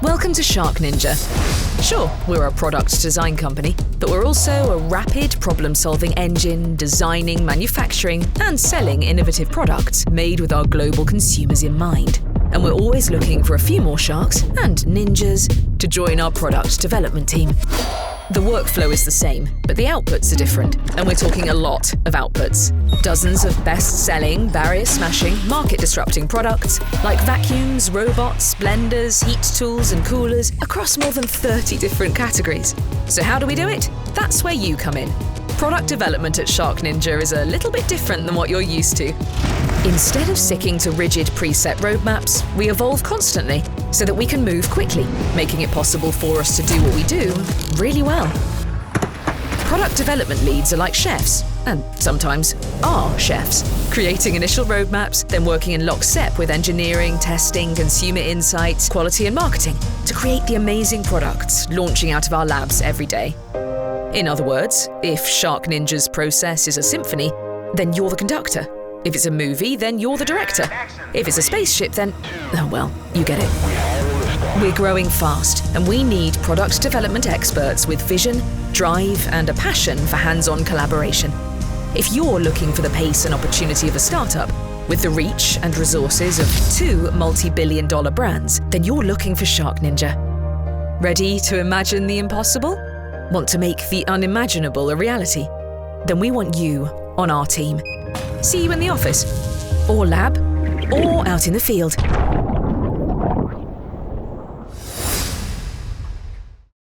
Welcome to SharkNinja. Sure, we're a product design company, but we're also a rapid problem-solving engine, designing, manufacturing, and selling innovative products made with our global consumers in mind. And we're always looking for a few more sharks and ninjas to join our product development team. The workflow is the same, but the outputs are different, and we're talking a lot of outputs. Dozens of best-selling, barrier-smashing, market-disrupting products like vacuums, robots, blenders, heat tools and coolers across more than 30 different categories. So how do we do it? That's where you come in. Product development at SharkNinja is a little bit different than what you're used to. Instead of sticking to rigid preset roadmaps, we evolve constantly so that we can move quickly, making it possible for us to do what we do really well. Product development leads are like chefs, and sometimes are chefs, creating initial roadmaps, then working in lockstep with engineering, testing, consumer insights, quality and marketing to create the amazing products launching out of our labs every day. In other words, if SharkNinja's process is a symphony, then you're the conductor. If it's a movie, then you're the director. If it's a spaceship, then, oh well, you get it. We're growing fast, and we need product development experts with vision, drive, and a passion for hands-on collaboration. If you're looking for the pace and opportunity of a startup, with the reach and resources of 2 multi-billion-dollar brands, then you're looking for SharkNinja. Ready to imagine the impossible? Want to make the unimaginable a reality? Then we want you on our team. See you in the office, or lab, or out in the field.